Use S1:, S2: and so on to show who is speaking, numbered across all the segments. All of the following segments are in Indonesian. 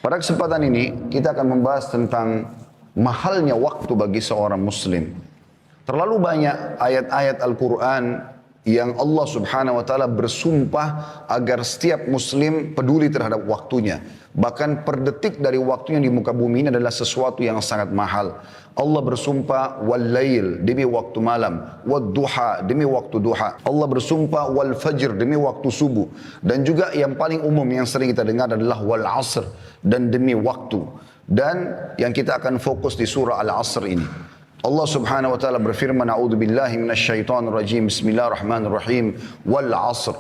S1: Pada kesempatan ini kita akan membahas tentang mahalnya waktu bagi seorang muslim. Terlalu banyak ayat-ayat Al-Quran yang Allah subhanahu wa ta'ala bersumpah agar setiap muslim peduli terhadap waktunya. Bahkan per detik dari waktunya di muka bumi ini adalah sesuatu yang sangat mahal. Allah bersumpah wal-lail demi waktu malam, wad-duha demi waktu duha. Allah bersumpah wal-fajr demi waktu subuh. Dan juga yang paling umum yang sering kita dengar adalah wal-asr dan demi waktu. Dan yang kita akan fokus di surah Al-Asr ini. Allah subhanahu wa ta'ala berfirman, a'udzubillahi minasyaitonir rajim, bismillahirrahmanirrahim, wal 'asr.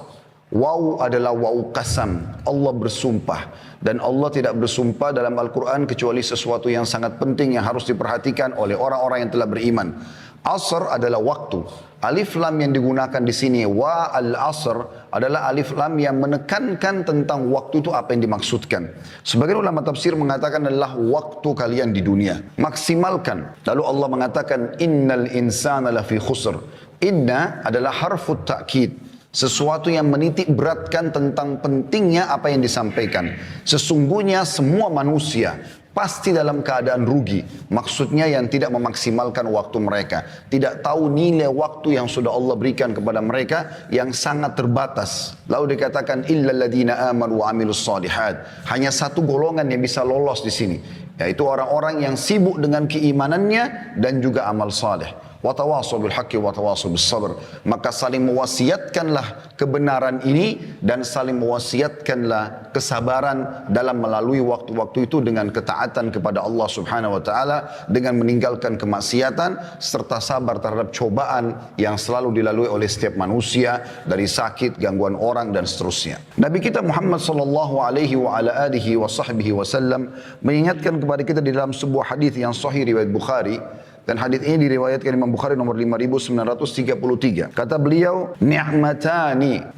S1: Waw adalah waw qasam. Allah bersumpah. Dan Allah tidak bersumpah dalam Al-Quran kecuali sesuatu yang sangat penting yang harus diperhatikan oleh orang-orang yang telah beriman. Asr adalah waktu. Alif lam yang digunakan di sini wa al-asr adalah alif lam yang menekankan tentang waktu itu apa yang dimaksudkan. Sebagian ulama tafsir mengatakan adalah waktu kalian di dunia. Maksimalkan. Lalu Allah mengatakan innal insana lafi khusr. Inna adalah harfut ta'kid. Sesuatu yang menitik beratkan tentang pentingnya apa yang disampaikan. Sesungguhnya semua manusia pasti dalam keadaan rugi. Maksudnya yang tidak memaksimalkan waktu mereka. Tidak tahu nilai waktu yang sudah Allah berikan kepada mereka yang sangat terbatas. Lalu dikatakan illal ladzina amanu wa amilus solihat. Hanya satu golongan yang bisa lolos di sini, yaitu orang-orang yang sibuk dengan keimanannya dan juga amal saleh. Watawasau bil haqqi watawasau bis sabr. Maka saling mewasiatkanlah kebenaran ini dan saling mewasiatkanlah kesabaran dalam melalui waktu-waktu itu dengan ketaatan kepada Allah Subhanahu wa taala, dengan meninggalkan kemaksiatan serta sabar terhadap cobaan yang selalu dilalui oleh setiap manusia dari sakit, gangguan orang dan seterusnya. Nabi kita Muhammad sallallahu alaihi wa ala alihi wa sahbihi wasallam mengingatkan kepada kita di dalam sebuah hadis yang sahih riwayat Bukhari. Dan hadis ini diriwayatkan Imam Bukhari nomor 5933. Kata beliau, ni'matani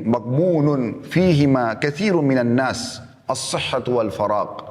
S1: maghbunun fihima katsirun minan nas, as-sihhatu wal faraq.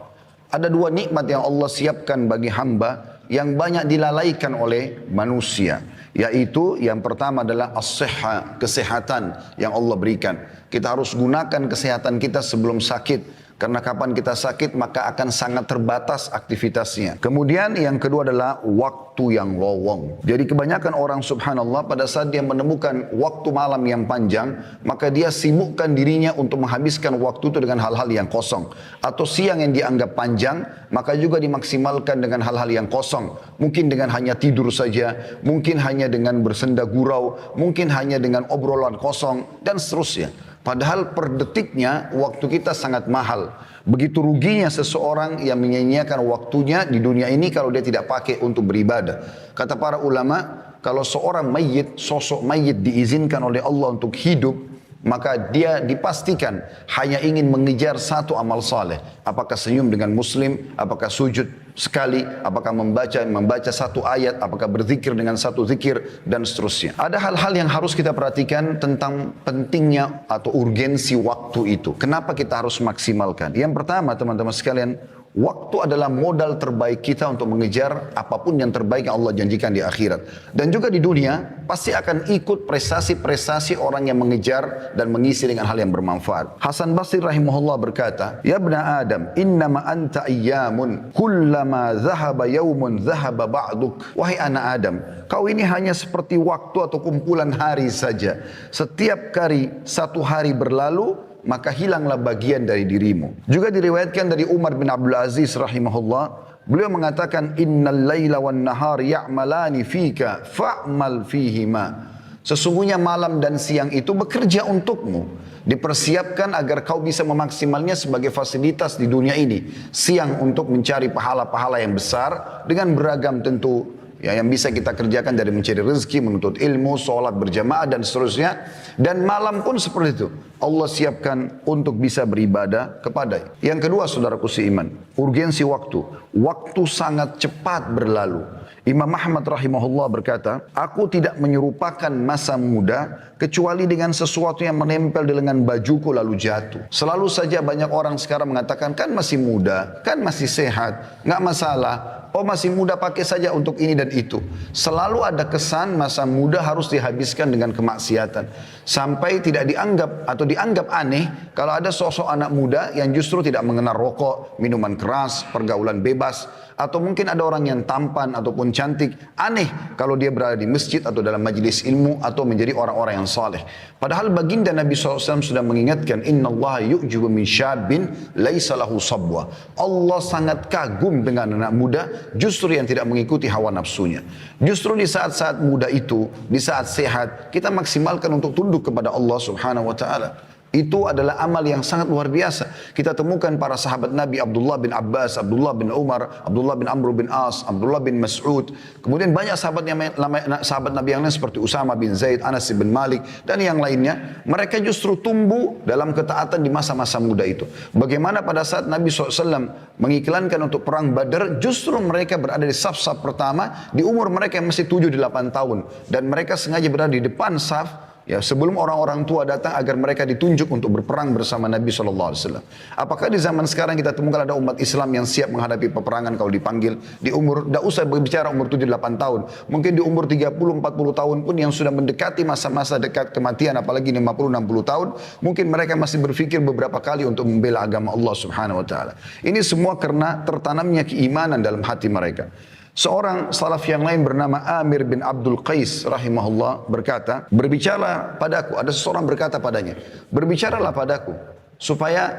S1: Ada dua nikmat yang Allah siapkan bagi hamba yang banyak dilalaikan oleh manusia. Yaitu yang pertama adalah as-sihha, kesehatan yang Allah berikan. Kita harus gunakan kesehatan kita sebelum sakit. Karena kapan kita sakit maka akan sangat terbatas aktivitasnya. Kemudian yang kedua adalah waktu yang lowong. Jadi kebanyakan orang subhanallah pada saat dia menemukan waktu malam yang panjang, maka dia sibukkan dirinya untuk menghabiskan waktu itu dengan hal-hal yang kosong. Atau siang yang dianggap panjang, maka juga dimaksimalkan dengan hal-hal yang kosong. Mungkin dengan hanya tidur saja, mungkin hanya dengan bersenda gurau, mungkin hanya dengan obrolan kosong, dan seterusnya. Padahal per detiknya waktu kita sangat mahal. Begitu ruginya seseorang yang menyia-nyiakan waktunya di dunia ini kalau dia tidak pakai untuk beribadah. Kata para ulama, kalau seorang mayit, sosok mayit diizinkan oleh Allah untuk hidup, maka dia dipastikan hanya ingin mengejar satu amal saleh. Apakah senyum dengan muslim, apakah sujud sekali, apakah membaca satu ayat, apakah berzikir dengan satu zikir, dan seterusnya. Ada hal-hal yang harus kita perhatikan tentang pentingnya atau urgensi waktu itu. Kenapa kita harus maksimalkan? Yang pertama teman-teman sekalian, waktu adalah modal terbaik kita untuk mengejar apapun yang terbaik yang Allah janjikan di akhirat. Dan juga di dunia, pasti akan ikut prestasi-prestasi orang yang mengejar dan mengisi dengan hal yang bermanfaat. Hasan Basri rahimahullah berkata, ya bna Adam, innama anta ayyamun, kullama zahaba yaumun zahaba ba'duk. Wahai anak Adam, kau ini hanya seperti waktu atau kumpulan hari saja. Setiap kali satu hari berlalu, maka hilanglah bagian dari dirimu. Juga diriwayatkan dari Umar bin Abdul Aziz rahimahullah, beliau mengatakan innal laila wan nahar ya'malani fika fa'mal fihima. Sesungguhnya malam dan siang itu bekerja untukmu. Dipersiapkan agar kau bisa memaksimalnya sebagai fasilitas di dunia ini. Siang untuk mencari pahala-pahala yang besar dengan beragam tentu ya, yang bisa kita kerjakan dari mencari rezeki, menuntut ilmu, sholat berjamaah dan seterusnya. Dan malam pun seperti itu. Allah siapkan untuk bisa beribadah kepada. Yang kedua saudaraku seiman, urgensi waktu. Waktu sangat cepat berlalu. Imam Ahmad rahimahullah berkata, aku tidak menyerupakan masa muda kecuali dengan sesuatu yang menempel di lengan bajuku lalu jatuh. Selalu saja banyak orang sekarang mengatakan, kan masih muda, kan masih sehat, nggak masalah. Oh masih muda, pakai saja untuk ini dan itu. Selalu ada kesan masa muda harus dihabiskan dengan kemaksiatan. Sampai tidak dianggap atau dianggap aneh kalau ada sosok anak muda yang justru tidak mengenal rokok, minuman keras, pergaulan bebas, atau mungkin ada orang yang tampan ataupun cantik. Aneh kalau dia berada di masjid atau dalam majelis ilmu atau menjadi orang-orang yang saleh. Padahal baginda Nabi SAW sudah mengingatkan, Inna Allah yu'jibu min syabin laisa lahu sabwa. Allah sangat kagum dengan anak muda justru yang tidak mengikuti hawa nafsunya. Justru di saat-saat muda itu, di saat sehat, kita maksimalkan untuk tunduk kepada Allah Subhanahu wa taala. Itu adalah amal yang sangat luar biasa. Kita temukan para sahabat Nabi, Abdullah bin Abbas, Abdullah bin Umar, Abdullah bin Amr bin As, Abdullah bin Mas'ud. Kemudian banyak sahabat Nabi yang lain seperti Usama bin Zaid, Anas bin Malik, dan yang lainnya. Mereka justru tumbuh dalam ketaatan di masa-masa muda itu. Bagaimana pada saat Nabi SAW mengiklankan untuk perang Badar, justru mereka berada di saf-saf pertama di umur mereka yang masih 7-8 tahun. Dan mereka sengaja berada di depan saf, ya, sebelum orang-orang tua datang agar mereka ditunjuk untuk berperang bersama Nabi SAW. Apakah di zaman sekarang kita temukan ada umat Islam yang siap menghadapi peperangan kalau dipanggil di umur, tidak usah berbicara umur 7-8 tahun. Mungkin di umur 30-40 tahun pun yang sudah mendekati masa-masa dekat kematian, apalagi 50-60 tahun, mungkin mereka masih berpikir beberapa kali untuk membela agama Allah Subhanahu Wa Taala. Ini semua karena tertanamnya keimanan dalam hati mereka. Seorang salaf yang lain bernama Amir bin Abdul Qais rahimahullah berkata, berbicaralah padaku, ada seseorang berkata padanya, berbicaralah padaku supaya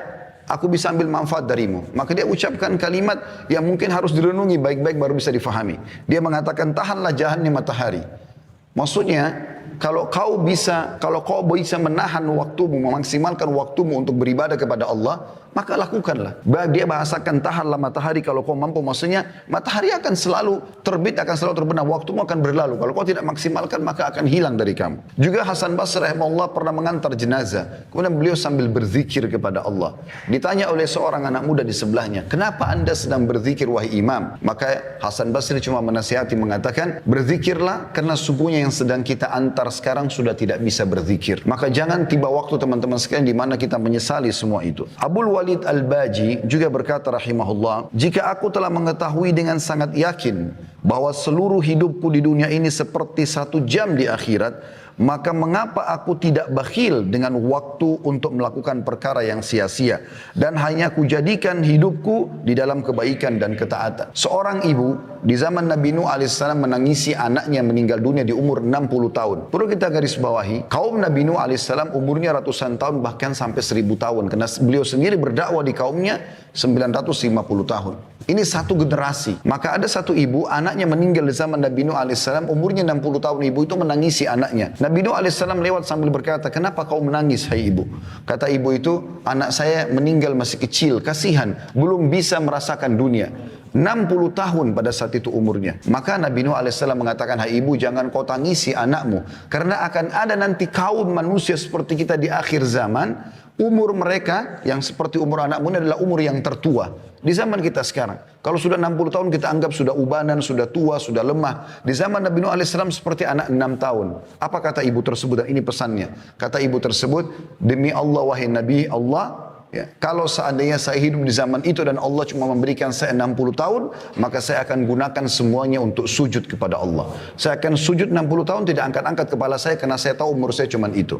S1: aku bisa ambil manfaat darimu. Maka dia ucapkan kalimat yang mungkin harus direnungi baik-baik baru bisa difahami. Dia mengatakan, tahanlah jahannya matahari. Maksudnya, kalau kau bisa menahan waktumu, memaksimalkan waktumu untuk beribadah kepada Allah, maka lakukanlah. Dia bahasakan tahanlah matahari kalau kau mampu. Maksudnya matahari akan selalu terbit, akan selalu terbenam. Waktumu akan berlalu. Kalau kau tidak maksimalkan maka akan hilang dari kamu. Juga Hasan Basri rahimahullah pernah mengantar jenazah. Kemudian beliau sambil berzikir kepada Allah. Ditanya oleh seorang anak muda di sebelahnya, kenapa anda sedang berzikir wahai imam? Maka Hasan Basri cuma menasihati mengatakan, berzikirlah karena sungguhnya yang sedang kita antar sekarang sudah tidak bisa berzikir. Maka jangan tiba waktu teman-teman sekalian di mana kita menyesali semua itu. Abdul Walid Al-Baji juga berkata rahimahullah, jika aku telah mengetahui dengan sangat yakin bahwa seluruh hidupku di dunia ini seperti 1 jam di akhirat, maka mengapa aku tidak bakhil dengan waktu untuk melakukan perkara yang sia-sia dan hanya kujadikan hidupku di dalam kebaikan dan ketaatan. Seorang ibu di zaman Nabi Nuh AS menangisi anaknya meninggal dunia di umur 60 tahun. Perlu kita garis bawahi, kaum Nabi Nuh AS umurnya ratusan tahun bahkan sampai 1000 tahun. Karena beliau sendiri berdakwah di kaumnya 950 tahun. Ini satu generasi. Maka ada satu ibu, anaknya meninggal di zaman Nabi Nuh AS, umurnya 60 tahun. Ibu itu menangisi anaknya. Nabi Nuh AS lewat sambil berkata, kenapa kau menangis hai ibu? Kata ibu itu, anak saya meninggal masih kecil, kasihan, belum bisa merasakan dunia. 60 tahun pada saat itu umurnya. Maka Nabi Nuh AS mengatakan, hai ibu, jangan kau tangisi anakmu. Karena akan ada nanti kaum manusia seperti kita di akhir zaman. Umur mereka yang seperti umur anakmu ini adalah umur yang tertua. Di zaman kita sekarang, kalau sudah 60 tahun kita anggap sudah ubanan, sudah tua, sudah lemah. Di zaman Nabi Nuh AS seperti anak 6 tahun. Apa kata ibu tersebut? Dan ini pesannya. Kata ibu tersebut, demi Allah wahai Nabi Allah, ya, kalau seandainya saya hidup di zaman itu dan Allah cuma memberikan saya 60 tahun, maka saya akan gunakan semuanya untuk sujud kepada Allah. Saya akan sujud 60 tahun, tidak angkat-angkat kepala saya karena saya tahu umur saya cuma itu.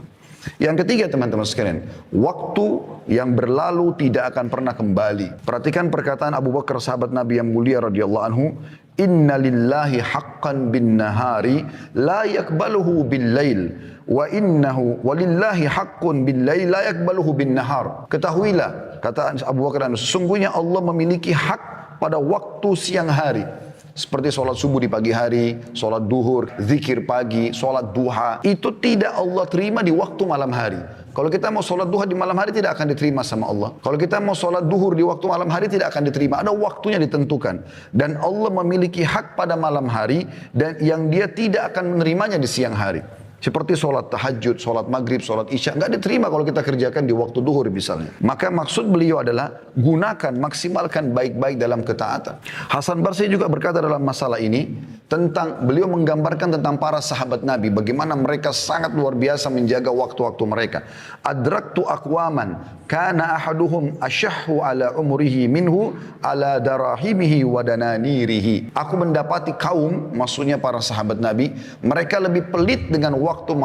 S1: Yang ketiga teman-teman sekalian, waktu yang berlalu tidak akan pernah kembali. Perhatikan perkataan Abu Bakar sahabat Nabi yang mulia radhiyallahu anhu, inna lillahi haqqan bin nahari la yakbaluhu bil lail wa innahu walillahi haqqun bil lail la yakbaluhu bin nahar. Ketahuilah, kata Abu Bakar, sesungguhnya Allah memiliki hak pada waktu siang hari. Seperti sholat subuh di pagi hari, sholat duhur, zikir pagi, sholat duha. Itu tidak Allah terima di waktu malam hari. Kalau kita mau sholat duha di malam hari tidak akan diterima sama Allah. Kalau kita mau sholat duhur di waktu malam hari tidak akan diterima. Ada waktunya ditentukan. Dan Allah memiliki hak pada malam hari dan yang dia tidak akan menerimanya di siang hari. Seperti sholat tahajud, sholat maghrib, sholat isya. Nggak diterima kalau kita kerjakan di waktu duhur misalnya. Maka maksud beliau adalah gunakan, maksimalkan baik-baik dalam ketaatan. Hasan Basri juga berkata dalam masalah ini, Beliau menggambarkan tentang para sahabat Nabi, bagaimana mereka sangat luar biasa menjaga waktu-waktu mereka. Adraktu aqwaman kana ahaduhum ashahhu ala umrihi minhu ala darahimihi wa dananirihi. Aku mendapati kaum, maksudnya para sahabat Nabi, mereka lebih pelit dengan waktu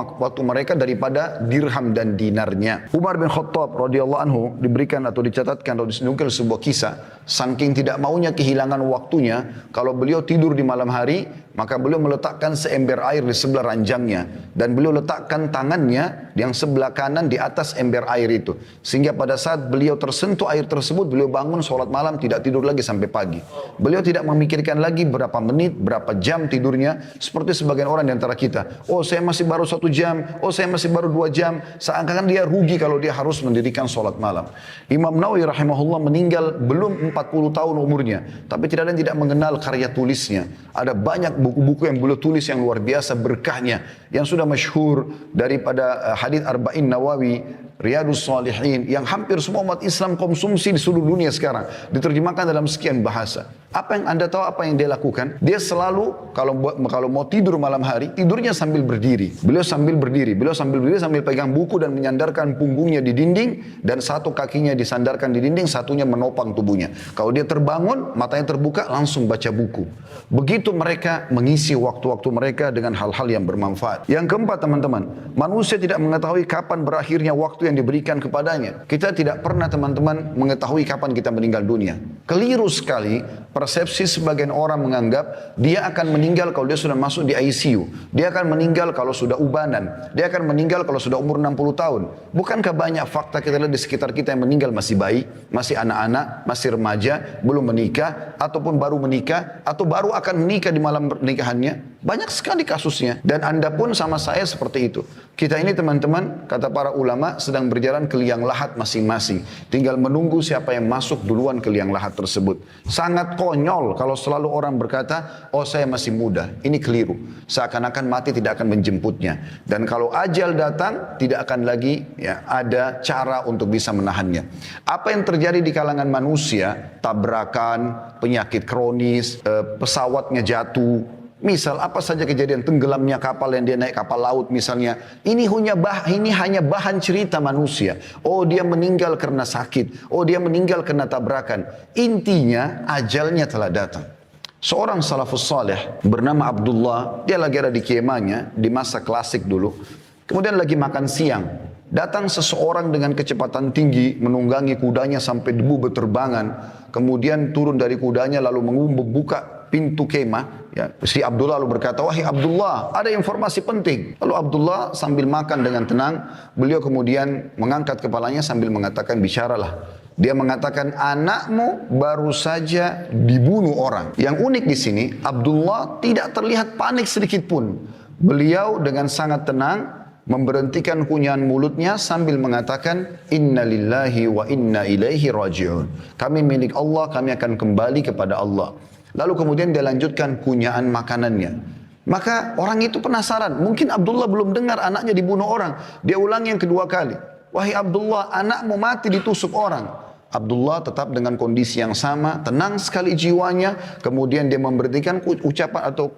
S1: mereka daripada dirham dan dinarnya. Umar bin Khattab radhiyallahu anhu diberikan atau dicatatkan atau disenukil sebuah kisah, saking tidak maunya kehilangan waktunya, kalau beliau tidur di malam hari, maka beliau meletakkan seember air di sebelah ranjangnya dan beliau letakkan tangannya yang sebelah kanan di atas ember air itu, sehingga pada saat beliau tersentuh air tersebut, beliau bangun sholat malam, tidak tidur lagi sampai pagi. Beliau tidak memikirkan lagi berapa menit, berapa jam tidurnya, seperti sebagian orang di antara kita. Oh, saya masih baru 1 jam, oh saya masih baru 2 jam, seakan-akan dia rugi kalau dia harus mendirikan sholat malam. Imam Nawawi rahimahullah meninggal belum 40 tahun umurnya, tapi tidak ada yang tidak mengenal karya tulisnya. Ada banyak buku-buku yang beliau tulis yang luar biasa berkahnya, yang sudah masyhur, daripada hadits Arba'in Nawawi, Riyadus Salihin, yang hampir semua umat Islam konsumsi di seluruh dunia sekarang, diterjemahkan dalam sekian bahasa. Apa yang Anda tahu apa yang dia lakukan? Dia selalu kalau mau tidur malam hari, tidurnya sambil berdiri. Beliau sambil berdiri sambil pegang buku dan menyandarkan punggungnya di dinding, dan satu kakinya disandarkan di dinding, satunya menopang tubuhnya. Kalau dia terbangun, matanya terbuka, langsung baca buku. Begitu mereka mengisi waktu-waktu mereka dengan hal-hal yang bermanfaat. Yang keempat, teman-teman, manusia tidak mengetahui kapan berakhirnya waktu yang diberikan kepadanya. Kita tidak pernah, teman-teman, mengetahui kapan kita meninggal dunia. Keliru sekali persepsi sebagian orang menganggap dia akan meninggal kalau dia sudah masuk di ICU. Dia akan meninggal kalau sudah ubanan. Dia akan meninggal kalau sudah umur 60 tahun. Bukankah banyak fakta kita lihat di sekitar kita yang meninggal masih bayi, masih anak-anak, masih remaja, belum menikah, ataupun baru menikah, atau baru akan menikah di malam pernikahannya? Banyak sekali kasusnya. Dan Anda pun sama saya seperti itu. Kita ini, teman-teman, kata para ulama, sedang berjalan ke liang lahat masing-masing. Tinggal menunggu siapa yang masuk duluan ke liang lahat tersebut. Sangat konyol kalau selalu orang berkata, oh saya masih muda. Ini keliru. Seakan-akan mati tidak akan menjemputnya. Dan kalau ajal datang, tidak akan lagi ada cara untuk bisa menahannya. Apa yang terjadi di kalangan manusia, tabrakan, penyakit kronis, pesawatnya jatuh, misal apa saja kejadian, tenggelamnya kapal yang dia naik, kapal laut misalnya. Ini hanya bahan cerita manusia. Oh dia meninggal karena sakit. Oh dia meninggal karena tabrakan. Intinya ajalnya telah datang. Seorang salafus saleh bernama Abdullah, dia lagi ada di kemahnya di masa klasik dulu. Kemudian lagi makan siang. Datang seseorang dengan kecepatan tinggi, menunggangi kudanya sampai debu berterbangan. Kemudian turun dari kudanya lalu membuka pintu kemah. Si Abdullah lalu berkata, wahai Abdullah, ada informasi penting. Lalu Abdullah sambil makan dengan tenang, beliau kemudian mengangkat kepalanya sambil mengatakan, bicaralah. Dia mengatakan, anakmu baru saja dibunuh orang. Yang unik di sini, Abdullah tidak terlihat panik sedikit pun. Beliau dengan sangat tenang memberhentikan kunyahan mulutnya sambil mengatakan, inna lillahi wa inna ilaihi raji'un. Kami milik Allah, kami akan kembali kepada Allah. Lalu kemudian dia lanjutkan kunyahan makanannya. Maka orang itu penasaran. Mungkin Abdullah belum dengar anaknya dibunuh orang. Dia ulangi yang kedua kali. Wahai Abdullah, anakmu mati ditusuk orang. Abdullah tetap dengan kondisi yang sama, tenang sekali jiwanya. Kemudian dia memberhentikan ucapan atau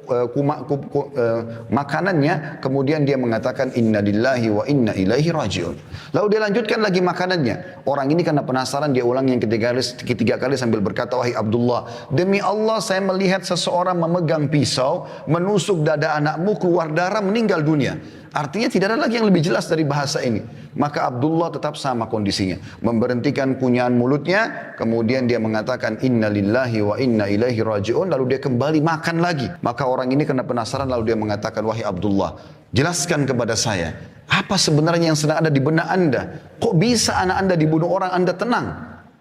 S1: makanannya. Kemudian dia mengatakan, inna lillahi wa inna ilaihi raji'un. Lalu dia lanjutkan lagi makanannya. Orang ini karena penasaran, dia ulang yang ketiga kali sambil berkata, wahai Abdullah, demi Allah saya melihat seseorang memegang pisau, menusuk dada anakmu, keluar darah, meninggal dunia. Artinya tidak ada lagi yang lebih jelas dari bahasa ini. Maka Abdullah tetap sama kondisinya. Memberhentikan kunyahan mulutnya. Kemudian dia mengatakan, inna lillahi wa inna ilaihi raji'un. Lalu dia kembali makan lagi. Maka orang ini kena penasaran. Lalu dia mengatakan, wahai Abdullah, jelaskan kepada saya, apa sebenarnya yang sedang ada di benak anda? Kok bisa anak anda dibunuh orang, anda tenang?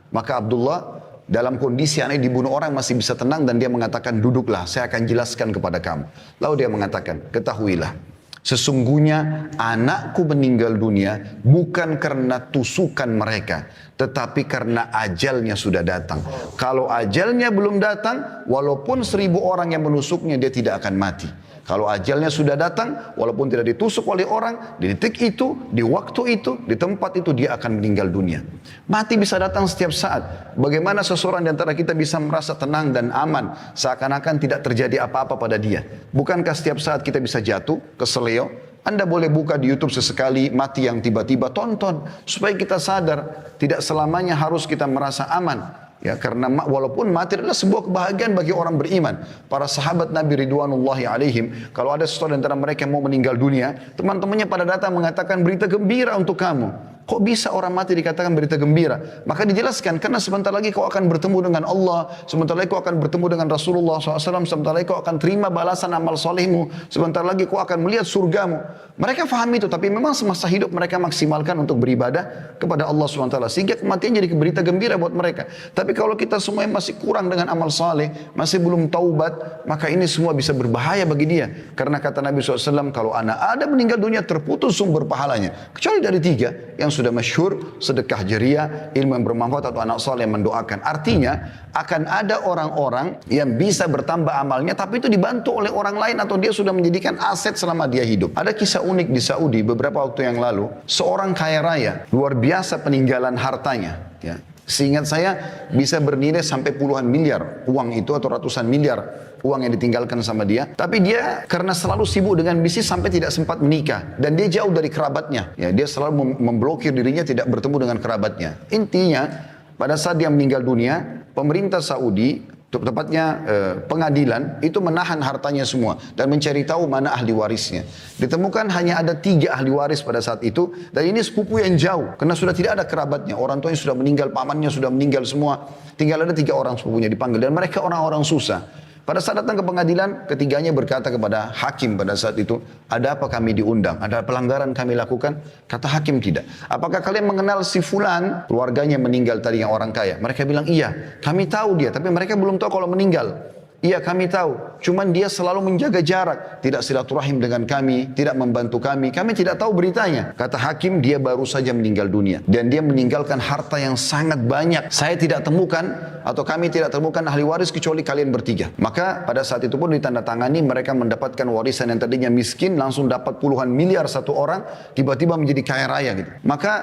S1: Maka Abdullah dalam kondisi anak dibunuh orang masih bisa tenang. Dan dia mengatakan, duduklah, saya akan jelaskan kepada kamu. Lalu dia mengatakan, ketahuilah, sesungguhnya anakku meninggal dunia bukan karena tusukan mereka, tetapi karena ajalnya sudah datang. Kalau ajalnya belum datang, walaupun 1000 orang yang menusuknya, dia tidak akan mati. Kalau ajalnya sudah datang, walaupun tidak ditusuk oleh orang, di detik itu, di waktu itu, di tempat itu dia akan meninggal dunia. Mati bisa datang setiap saat. Bagaimana seseorang di antara kita bisa merasa tenang dan aman seakan-akan tidak terjadi apa-apa pada dia? Bukankah setiap saat kita bisa jatuh, keseleo? Anda boleh buka di YouTube sesekali mati yang tiba-tiba, tonton supaya kita sadar tidak selamanya harus kita merasa aman. Ya, karena walaupun mati adalah sebuah kebahagiaan bagi orang beriman. Para sahabat Nabi Ridwanullahi alaihim, kalau ada seseorang antara mereka yang mau meninggal dunia, teman-temannya pada datang mengatakan berita gembira untuk kamu. Kok bisa orang mati dikatakan berita gembira? Maka dijelaskan, karena sebentar lagi kau akan bertemu dengan Allah, sebentar lagi kau akan bertemu dengan Rasulullah SAW, sebentar lagi kau akan terima balasan amal solehmu, sebentar lagi kau akan melihat surgamu. Mereka faham itu, tapi memang semasa hidup mereka maksimalkan untuk beribadah kepada Allah SWT, sehingga kematian jadi berita gembira buat mereka. Tapi kalau kita semua masih kurang dengan amal saleh, masih belum taubat, maka ini semua bisa berbahaya bagi dia. Karena kata Nabi SAW, kalau anak Adam meninggal dunia terputus sumber pahalanya. Kecuali dari 3, yang sudah masyhur, sedekah jariah, ilmu yang bermanfaat atau anak saleh yang mendoakan. Artinya, akan ada orang-orang yang bisa bertambah amalnya, tapi itu dibantu oleh orang lain atau dia sudah menjadikan aset selama dia hidup. Ada kisah unik di Saudi beberapa waktu yang lalu, seorang kaya raya, luar biasa peninggalan hartanya. Ya. Seingat saya bisa bernilai sampai puluhan miliar uang itu atau ratusan miliar uang yang ditinggalkan sama dia. Tapi dia karena selalu sibuk dengan bisnis sampai tidak sempat menikah. Dan dia jauh dari kerabatnya. Ya, dia selalu memblokir dirinya tidak bertemu dengan kerabatnya. Intinya pada saat dia meninggal dunia, pemerintah Saudi, tepatnya pengadilan itu menahan hartanya semua dan mencari tahu mana ahli warisnya. Ditemukan hanya ada 3 ahli waris pada saat itu, dan ini sepupu yang jauh karena sudah tidak ada kerabatnya, orang tuanya sudah meninggal, pamannya sudah meninggal semua, tinggal ada 3 orang sepupunya dipanggil dan mereka orang-orang susah. Pada saat datang ke pengadilan, ketiganya berkata kepada hakim pada saat itu, ada apa kami diundang? Ada pelanggaran kami lakukan? Kata hakim, tidak. Apakah kalian mengenal si fulan? Keluarganya meninggal tadi yang orang kaya. Mereka bilang, iya, kami tahu dia, tapi mereka belum tahu kalau meninggal. Iya, kami tahu, cuman dia selalu menjaga jarak, tidak silaturahim dengan kami, tidak membantu kami tidak tahu beritanya. Kata hakim, dia baru saja meninggal dunia dan dia meninggalkan harta yang sangat banyak. Saya tidak temukan atau kami tidak temukan ahli waris kecuali kalian bertiga. Maka pada saat itu pun ditandatangani, mereka mendapatkan warisan yang tadinya miskin langsung dapat puluhan miliar satu orang, tiba-tiba menjadi kaya raya gitu. Maka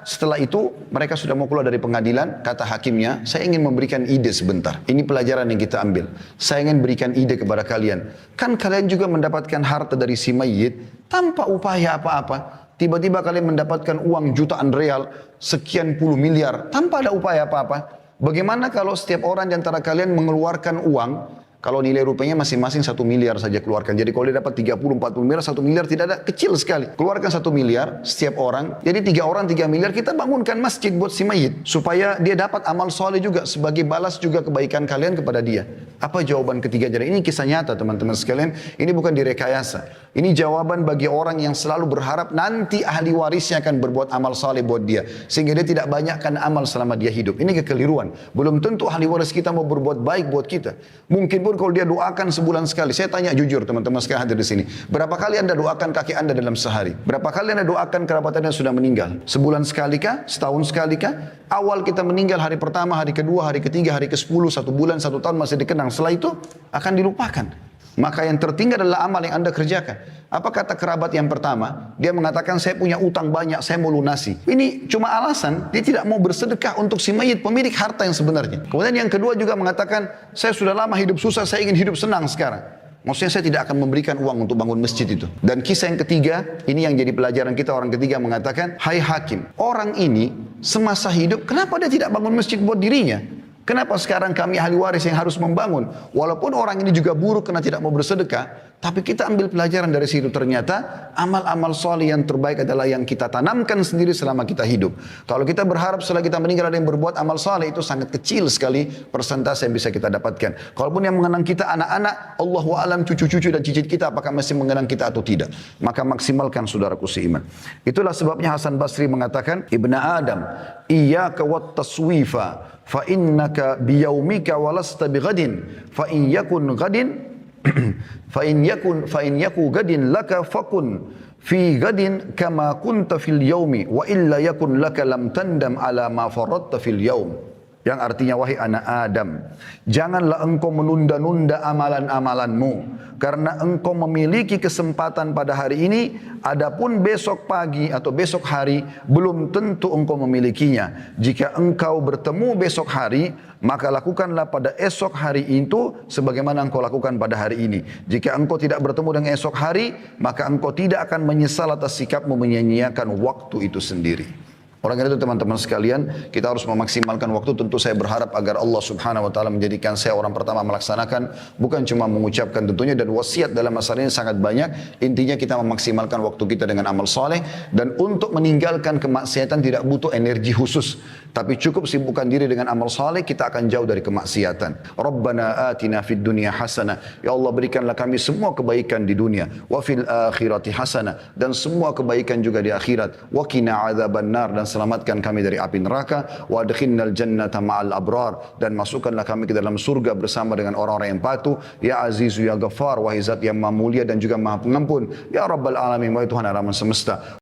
S1: setelah itu mereka sudah mau keluar dari pengadilan, kata hakimnya, saya ingin memberikan ide sebentar. Ini pelajaran yang kita ambil. Saya ingin berikan ide kepada kalian. Kan kalian juga mendapatkan harta dari si mayit tanpa upaya apa-apa. Tiba-tiba kalian mendapatkan uang jutaan real, sekian puluh miliar, tanpa ada upaya apa-apa. Bagaimana kalau setiap orang di antara kalian mengeluarkan uang, kalau nilai rupiahnya masing-masing 1 miliar saja keluarkan. Jadi kalau dia dapat 30-40 miliar, 1 miliar tidak ada, kecil sekali. Keluarkan 1 miliar setiap orang. Jadi 3 orang 3 miliar, kita bangunkan masjid buat si mayit. Supaya dia dapat amal soleh juga sebagai balas juga kebaikan kalian kepada dia. Apa jawaban ketiga? Jadi ini kisah nyata teman-teman sekalian. Ini bukan direkayasa. Ini jawaban bagi orang yang selalu berharap nanti ahli warisnya akan berbuat amal soleh buat dia. Sehingga dia tidak banyakkan amal selama dia hidup. Ini kekeliruan. Belum tentu ahli waris kita mau berbuat baik buat kita. Mungkin pun kalau dia doakan sebulan sekali. Saya tanya jujur teman-teman sekalian hadir di sini. Berapa kali Anda doakan kakek Anda dalam sehari? Berapa kali Anda doakan kerabat Anda sudah meninggal? Sebulan sekali kah? Setahun sekali kah? Awal kita meninggal hari pertama, hari kedua, hari ketiga, hari ke-10, 1 bulan, 1 tahun masih dikenang. Setelah itu akan dilupakan. Maka yang tertinggal adalah amal yang Anda kerjakan. Apa kata kerabat yang pertama? Dia mengatakan, saya punya utang banyak, saya mau lunasi. Ini cuma alasan, dia tidak mau bersedekah untuk si mayit, pemilik harta yang sebenarnya. Kemudian yang kedua juga mengatakan, saya sudah lama hidup susah, saya ingin hidup senang sekarang. Maksudnya saya tidak akan memberikan uang untuk bangun masjid itu. Dan kisah yang ketiga, ini yang jadi pelajaran kita, orang ketiga mengatakan, hai hakim, orang ini semasa hidup, kenapa dia tidak bangun masjid buat dirinya? Kenapa sekarang kami ahli waris yang harus membangun? Walaupun orang ini juga buruk karena tidak mau bersedekah, tapi kita ambil pelajaran dari situ. Ternyata amal-amal soleh yang terbaik adalah yang kita tanamkan sendiri selama kita hidup. Kalau kita berharap setelah kita meninggal ada yang berbuat amal soleh, itu sangat kecil sekali persentase yang bisa kita dapatkan. Kalaupun yang mengenang kita anak-anak, Allahu a'lam cucu-cucu dan cicit kita apakah masih mengenang kita atau tidak. Maka maksimalkan saudaraku seiman. Itulah sebabnya Hasan Basri mengatakan, Ibna Adam, iyyaka wat taswifa fa innaka biyaumika walasta bighadin fa in yakun ghadin fa in yaku gadin laka fakun fi gadin kama kunta fil yaumi wa illa yakun laka lam tandam ala ma faradta fil yaum. yang artinya wahai anak Adam, janganlah engkau menunda-nunda amalan-amalanmu karena engkau memiliki kesempatan pada hari ini, adapun besok pagi atau besok hari belum tentu engkau memilikinya. Jika engkau bertemu besok hari, maka lakukanlah pada esok hari itu sebagaimana engkau lakukan pada hari ini. Jika engkau tidak bertemu dengan esok hari, maka engkau tidak akan menyesal atas sikapmu menyia-nyiakan waktu itu sendiri. Oleh karena itu teman-teman sekalian, kita harus memaksimalkan waktu. Tentu saya berharap agar Allah Subhanahu wa taala menjadikan saya orang pertama melaksanakan, bukan cuma mengucapkan tentunya, dan wasiat dalam masalah ini sangat banyak. Intinya kita memaksimalkan waktu kita dengan amal soleh, dan untuk meninggalkan kemaksiatan tidak butuh energi khusus, tapi cukup sibukkan diri dengan amal soleh, kita akan jauh dari kemaksiatan. Rabbana atina fid dunya hasanah, ya Allah berikanlah kami semua kebaikan di dunia, wa fil akhirati hasanah, dan semua kebaikan juga di akhirat, wa qina adzabannar, dan selamatkan kami dari api neraka, wa adkhilnal jannata ma'al abrar, dan masukkanlah kami ke dalam surga bersama dengan orang-orang yang patuh. Ya Azizu ya Ghaffar, wahai zat yang maha mulia dan juga maha pengampun, ya Rabbal alamin, wahai Tuhan alam semesta.